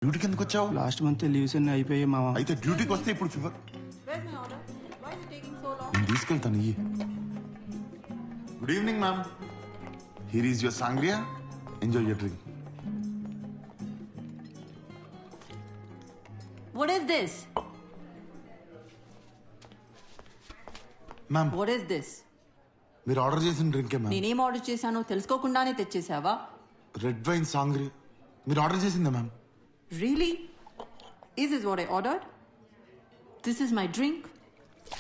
డ్యూటీకి ఎందుకు వచ్చావు? లాస్ట్ మంత్ లీవ్స్ అన్ని అయిపోయాయి మామ. అయితే డ్యూటీకి వస్తే ఇప్పుడు fever. Where's my order? Why is it taking so long? నేను తీసుకెళ్తాను. ఇయ్యి. Good evening ma'am. Here is your sangria. Enjoy your drink. What is this? Ma'am What is this? మీరు ఆర్డర్ చేసిన డ్రింకే మ్యామ్. నేనేం ఆర్డర్ చేశానో తెలుసుకోకుండానే తెచ్చేసావా? Red wine sangria. మీరు ఆర్డర్ చేసిందా ma'am? Really? Is this what I ordered? This is my drink.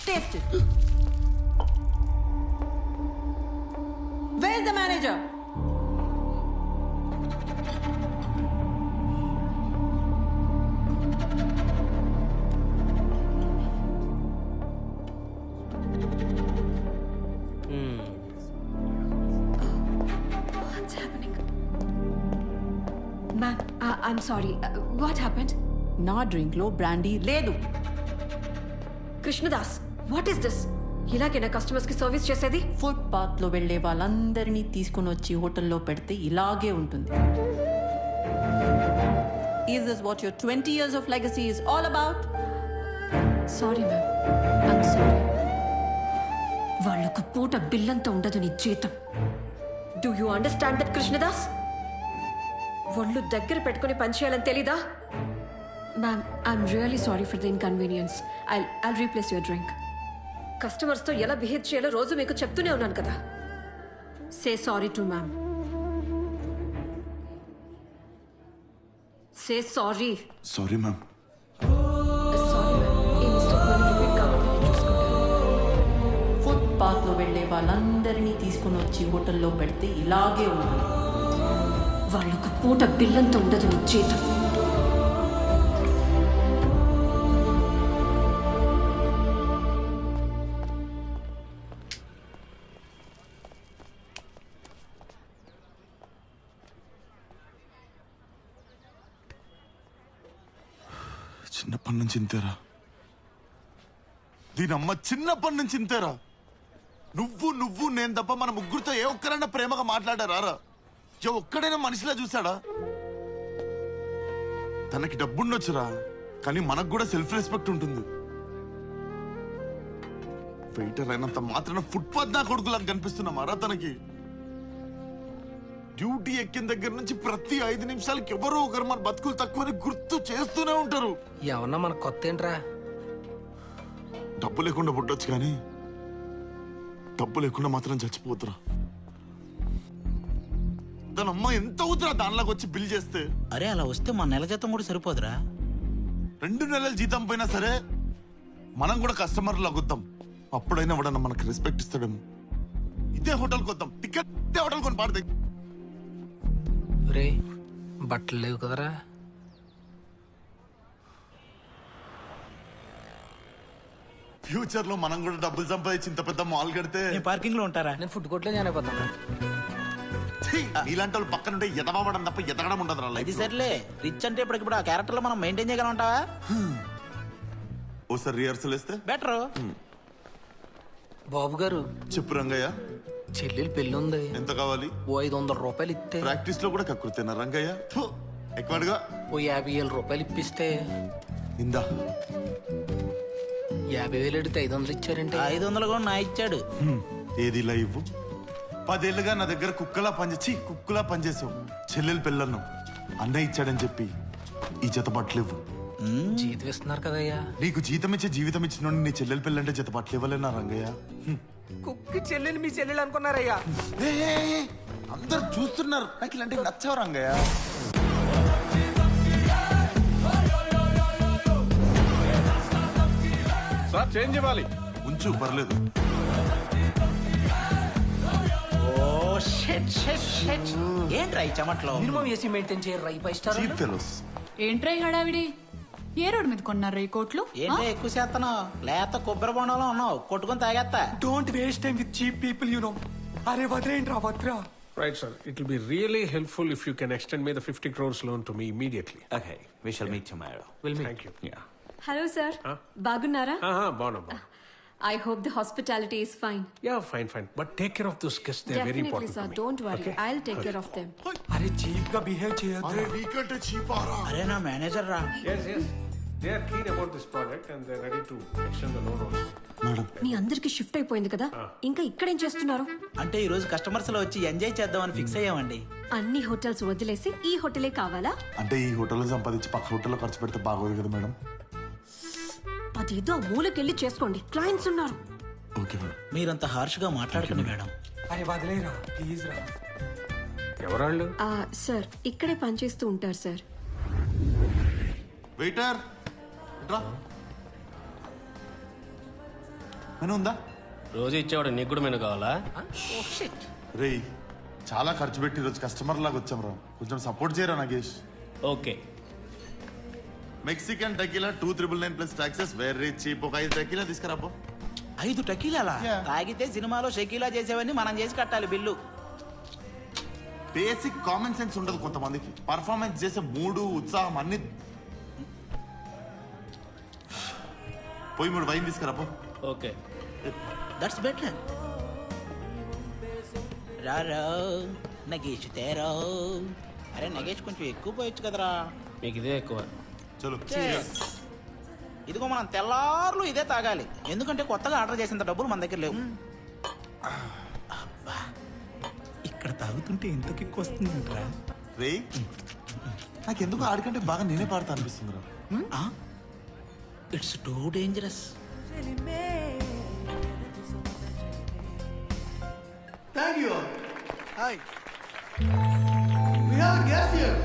Taste it. Where's the manager? What's happening? Ma'am, I'm sorry. What happened? నా డ్రింక్ లో బ్రాండీ లేదు. Krishnadas, what is this? ఇలాగేనా customers కి service చేసేది? Footpath లో వెళ్లే వాళ్ళందరినీ తీసుకుని వచ్చి హోటల్లో పెడితే ఇలాగే ఉంటుంది. Is this what your 20 years of legacy is all about? Sorry ma'am, I'm sorry. వాళ్ళొక పూట బిల్లంతో ఉండదు నీ జీతం. Do you understand that Krishnadas? ఒళ్ళు దగ్గర పెట్టుకుని పనిచేయాలని తెలీదా? Ma'am, I'm really sorry for the inconvenience. I'll replace your drink. కస్టమర్స్తో ఎలా బిహేవ్ చేయాలో రోజు మీకు చెప్తూనే ఉన్నాను కదా. Say sorry to ma'am. Say sorry. Sorry ma'am. Sorry ma'am. ఈ మిస్టేక్ మళ్ళీ రిపీట్ కాకుండా నేను చూసుకుంటాను. ఫుట్ పాత్ లో వెళ్లే వాళ్ళందరినీ తీసుకుని వచ్చి హోటల్లో పెడితే ఇలాగే ఉంటుంది. వాళ్ళొక పూట బిల్లంతో ఉండదు నీ జీతం. చిన్నప్పటి నుంచి ఇంతేరా. దీనమ్మ చిన్నప్పటి నుంచి ఇంతేరా. నువ్వు నేను తప్ప మన ముగ్గురితో ఏ ఒక్కరైనా ప్రేమగా మాట్లాడారా? ఏ ఒక్కడైనా మనిషిలా చూసాడా? తనకి డబ్బుండొచ్చురా, కానీ మనకు కూడా సెల్ఫ్ రెస్పెక్ట్ ఉంటుంది. వెయిటర్ అయినంత మాత్రాన ఫుట్పాత్ నా కొడుకులా కనిపిస్తున్నామారా తనకి? డ్యూటీ ఎక్కిన దగ్గర నుంచి ప్రతి 5 నిమిషాలకి ఎవరో ఒకరు మన బతుకులు తక్కువని గుర్తు చేస్తూనే ఉంటారు. ఏమన్నా మన కొత్త ఏంట్రా? డబ్బు లేకుండా పుట్టొచ్చు కానీ డబ్బు లేకుండా మాత్రం చచ్చిపోతురా. దాని అమ్మ ఎంత అవుతురా దానిలోకి వచ్చి బిల్ చేస్తే? అరే అలా వస్తే మన నెల జీతం కూడా సరిపోదురా. 2 నెలల జీతం పోయినా సరే మనం కూడా కస్టమర్లు అగుద్దాం. అప్పుడైనా ఎవడన్నా మనకు రెస్పెక్ట్ ఇస్తాడేమో. ఇదే హోటల్కి వద్దాం, టికెట్ ఇదే హోటల్ కొని పాడతాయి. రే బట్టలు లేవు కదరా. ఫ్యూచర్ లో మనం కూడా డబ్బులు సంపాదించి ఇంత పెద్ద మాల్ కడితే పార్కింగ్ లో ఉంటారా? నేను ఫుడ్ కోర్ట్లో జాయిన్ అయిపోతాను. ఇలాంటి వాళ్ళు పక్కన ఉంటే ఎదవడం తప్ప ఎదగడం ఉండదు. అది సర్లే, రిచ్ అంటే ఇప్పుడు ఆ క్యారెక్టర్ లో మనం మెయింటైన్ చేయగలం ఉంటావా? ఓసారి రిహర్సల్ వేస్తే బెటర్. బాబు గారు చెప్పు రంగయ్య. చెల్లెలు పెళ్ళి ఉంది, ఎంత కావాలి? ఓ 500 రూపాయలు ఇస్తే. ప్రాక్టీస్ లో కూడా కక్కుర్తేనా రంగయ్య? ఎక్కువగా ఓ 50,000 రూపాయలు ఇప్పిస్తే. ఇందా 50,000 అడిగితే 500 ఇచ్చారంటే 500 కూడా నా ఇచ్చాడు. ఏది ఇలా ఇవ్వు. 10 ఏళ్ళుగా నా దగ్గర కుక్కలా పనిచేసావు. చెల్లెలు పెళ్ళన్నావు, అన్నయ్య ఇచ్చాడని చెప్పి ఈ జత బట్టలు ఇవ్వు. జీతం ఇస్తున్నారు కదయ్యా. నీకు జీతం ఇచ్చే జీవితం ఇచ్చిన నీ చెల్లెలు పెళ్ళంటే జత బట్టలు ఇవ్వలేనా రంగయ్య? కుక్కి చెల్లెలు మీ చెల్లెలు అనుకున్నారయ్యా. అందరు చూస్తున్నారు, నాకు ఇలాంటివి నచ్చవు రంగయ్య. సార్ చేంజ్ ఇవ్వాలి. ఉంచు పర్లేదు. ఓ షెట్ షెట్ షెట్. ఏంట్రా ఈ చెమట్లో? మినిమం ఏసీ మెయింటైన్ చేయరు ఈ 5 స్టార్. Cheap fellows. ఏంట్రై హడావిడి? ఏ రోడ్ మీద కొన్నారా ఈ కోట్లు? ఏంటో ఎక్కువ చేస్తున్నావు? లేత కొబ్బరి బొండంలో ఉన్నావు, కొట్టుకొని తాగేస్తా. Don't waste time with cheap people you know. అరే వద్రేంట్రా వద్రా. Right, sir. It will be really helpful if you can extend me the 50 crores loan to me immediately. Okay, we shall meet tomorrow. Thank you. Yeah. Hello sir, బాగున్నారా? బాగున్నా. I hope the hospitality is fine. Yeah, fine. But take care of those guests. They're very Definitely, important sir. to me. Don't worry. Okay? I'll take care of them. అరే cheap గా behave చేయొద్దు. అరే నీకంటే చీపారా? అరే నా manager రా. Yes. They are keen about this project and they're ready to extend the loan also. Madam మీ అందరికి షిఫ్ట్ అయిపోయింది కదా ఇంకా ఇక్కడేం చేస్తున్నారు? అంటే ఈ రోజు కస్టమర్స్ లో వచ్చి ఎంజాయ్ చేద్దామని ఫిక్స్ అయ్యామండి. అన్ని హోటల్స్ వదిలేసి ఈ హోటలే కావాలా? అంటే ఈ హోటల్లో సంపాదించి పక్క హోటల్లో ఖర్చు పెడితే బాగోదు కదా మేడం. అదేదో ఆ మూలకెళ్ళి చేసుకోండి, క్లయింట్స్ ఉన్నారు. Okay madam. మీరంత హార్ష్ గా మాట్లాడకండి మేడం. అరే వదిలేరా ప్లీజ్ రా. ఎవరాళ్ళు? సార్ ఇక్కడే పనిచేస్తూ ఉంటారు సార్. వెయిటర్ రా. మెనూ ఉందా? రోజు ఇచ్చేవాడు నీకు కూడా మెనూ కావాలా? రేయ్ చాలా ఖర్చు పెట్టి ఈరోజు కస్టమర్ లాగా వచ్చాం రా, కొంచెం సపోర్ట్ చేయరా Nagesh. Okay. Mexican tequila 299 plus taxes very cheap. ఒక 5 టెకీలా తీసుకురాపో. 5 టకీలాలా? Yeah. తాగితే సినిమాలో షకీలా చేసేవన్నీ మనం చేసి కట్టాలి బిల్లు. బేసిక్ కామన్ సెన్స్ ఉండదు కొంతమందికి. పర్ఫార్మెన్స్ చేసే మూడు ఉత్సాహం అన్ని పోయి 3 వైన్ తీసుకురాపో. ఓకే. That's better. రారో నగేష్ తేరో. అరే నగేష్ కొంచెం ఎక్కువ పోయొచ్చు కదరా. మీకు ఇదే ఎక్కువ. చలో. ఇదిగో మనం తెల్లార్లు ఇదే తాగాలి, ఎందుకంటే కొత్తగా ఆర్డర్ చేసేంత డబ్బులు మన దగ్గర లేవు. అబ్బా, ఇక్కడ తాగుతుంటే ఎంత కిక్ వస్తుందంటరా. రే నాకెందుకు ఆడికంటే బాగా నేనే పాడతా అనిపిస్తుంది రా. It's too dangerous. Thank you. Hi. We have a guest here.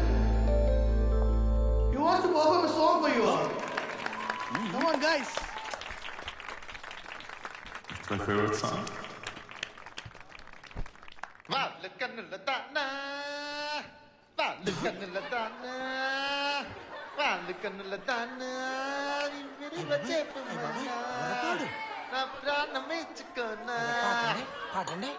He wants to perform a song for you all. Come on, guys. It's my favorite song. పాడండి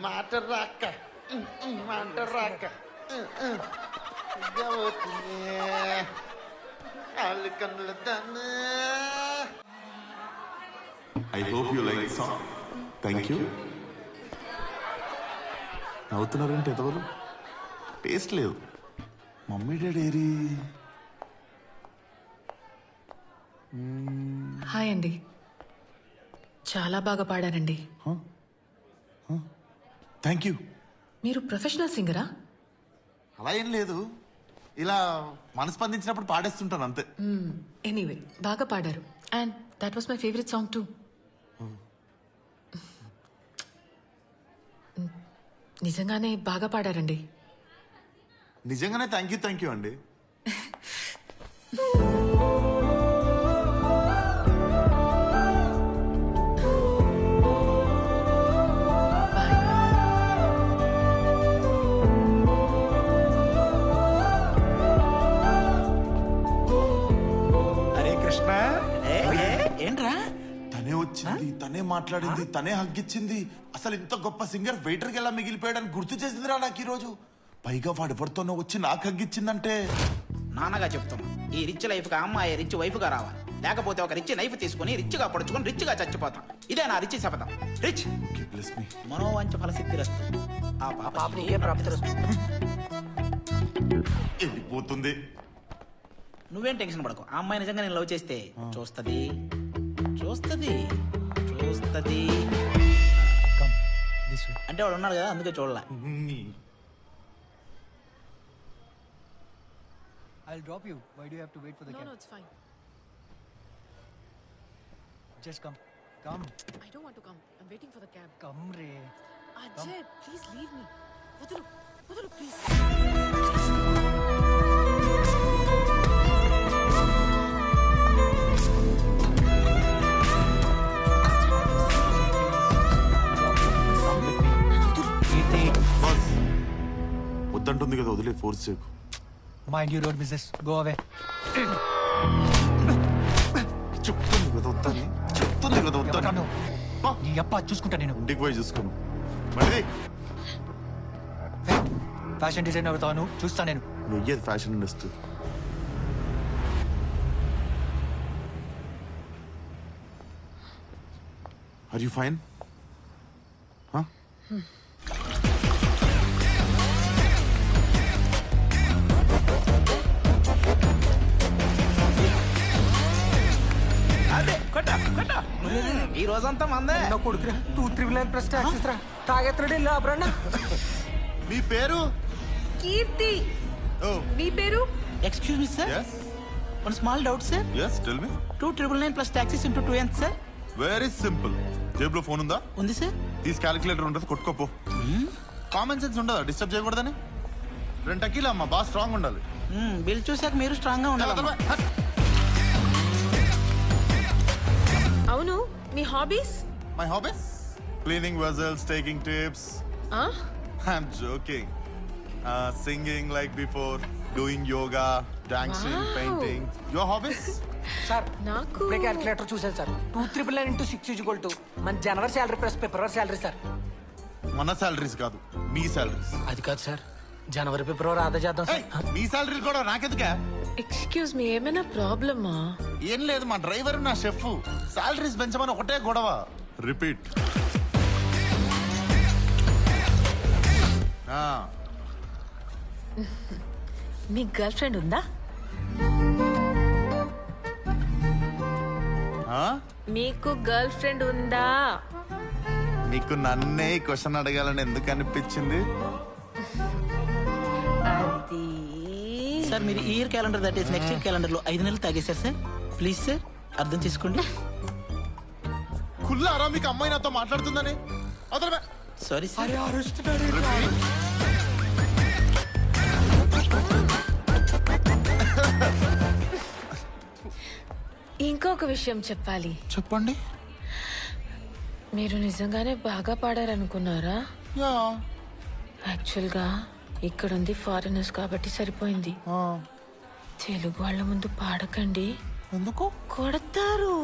మాట రాక I hope you like the song. Thank you. నవ్వుతున్నారంటే ఎవరు? Taste లేదు. Mummy daddy ఏరి? Hi అండి, చాలా బాగా పాడారండి. Thank you. మీరు ప్రొఫెషనల్ సింగరా? అలా ఏం లేదు, ఇలా మనస్పందించినప్పుడు పాడేస్తుంటాను అంతే. ఎనీవే బాగా పాడారు and that was my favourite song two. నిజంగానే బాగా పాడారండి. నిజంగానే థ్యాంక్ యూ అండి. అరే కృష్ణ ఏంట్రా? తనే వచ్చింది, తనే మాట్లాడింది, తనే హగ్గిచ్చింది. అసలు ఇంత గొప్ప సింగర్ వెయిటర్కి ఎలా మిగిలిపోయాడని గుర్తు చేసిందిరా నాకు ఈ రోజు. పైగా వాడెవరితోనో వచ్చి నాకు హగ్గిచ్చిందంటే. నాన్నగా చెప్తున్నా, ఈ రిచ్ లైఫ్ గా అమ్మాయి రిచ్ వైఫ్ గా రావాలి, లేకపోతే ఒక రిచ్ నైఫ్ తీసుకుని రిచ్ గా పొడుచుకొని రిచ్ గా చచ్చిపోతాం. ఇదే నా రిచ్ శపథం. రిచ్ మనోవాంఛ ఫలసిద్ధిరస్తు. ఆ పాప నీకే ప్రాప్తిరస్తు. వెళ్ళిపోతుంది. నువ్వేం టెన్షన్ పడకు, ఆ అమ్మాయి నిజంగా నేను లవ్ చేస్తే చూస్తది. అంటే వాడు ఉన్నాడు కదా, అందుకే చూడలే. I'll drop you. Why do you have to wait for the cab? No, it's fine. Just come. Come. I don't want to come. I'm waiting for the cab. Come, Ray. Ajay, please leave me. Vadalu, please. వద్దంటుంది కదా, వదిలే, force చేయకు. Mind your own business. Go away. చెప్తుంది కదా వద్దని. ఎవరన్నా? నీ అప్ప చూసుకుంటా నేను. ఇంటికి పోయి చూసుకోను. మళ్ళీ ఫ్యాషన్ డిజైనర్ అవుతాను, చూస్తా నేను. నువ్వు fashion industry. Are you fine? అదే కొట్ట కొట్ట ఈ రోజంతా మందే. నా కొడుకురా 299 ప్లస్ టాక్సెస్ రా తాగెత్తడే లాబ్రన్నా. మీ పేరు? కీర్తి. ఓ మీ పేరు? Excuse me sir, yes one small doubt sir. Yes tell me. 299 plus taxes into 2 ఎంత సార్? Very simple. జేబులో ఫోన్ ఉందా? ఉంది సార్. తీసి క్యాలిక్యులేటర్ ఉంటుంది, కొట్టుకోపో. కామన్ సెన్స్ ఉండదా డిస్టర్బ్ చేయకూడదని? 2 టకీలా అమ్మా, బాగా స్ట్రాంగ్ ఉండాలి. బిల్ చూసాక మీరు స్ట్రాంగ్ గా ఉండాలి. అవును, మీ hobbies? My hobbies cleaning vessels, taking tips. I'm joking. Singing like before, doing yoga, dancing, painting. Your hobbies? Sir నాకు ఇప్పుడే క్యాల్కులేటర్ చూసాను సార్. 299 ఇంటూ 6 మన జనవరి శాలరీ ప్లస్ ఫిబ్రవరి శాలరీ సార్. మన సాలరీస్ కాదు, మీ సాలరీస్. అది కాదు సార్, జనవరి ఫిబ్రవరి ఆదా చేద్దాం సార్. మీ సాలరీలు కూడా నాకెందుకే? ఎక్స్క్యూజ్ మీ, ఏమైనా ప్రాబ్లమా? ఏం లేదు, మా డ్రైవర్ నా షెఫ్ సాలరీస్ పెంచమని ఒకటే గొడవ. రిపీట్. మీ గర్ల్ ఫ్రెండ్ ఉందా? మీకు గర్ల్ ఫ్రెండ్ ఉందా? నీకు నన్నే క్వశ్చన్ అడగాలని ఎందుకు అనిపించింది? అది సార్ మీరు ఇయర్ క్యాలెండర్ దాటేసి నెక్స్ట్ ఇయర్ క్యాలెండర్ లో 5 నెలలు తాగేశారు సార్. ప్లీజ్ సార్ అర్థం చేసుకోండి. కుల్లారా మీకు అమ్మాయి నాతో మాట్లాడుతుందని? Sorry sir. ఇంకొక విషయం చెప్పాలి. చెప్పండి. మీరు నిజంగానే బాగా పాడారనుకున్నారా? యా. యాక్చువల్గా ఇక్కడుంది ఫారినర్స్ కాబట్టి సరిపోయింది. తెలుగు వాళ్ళ ముందు పాడకండి, ఎందుకు? కొడతారు.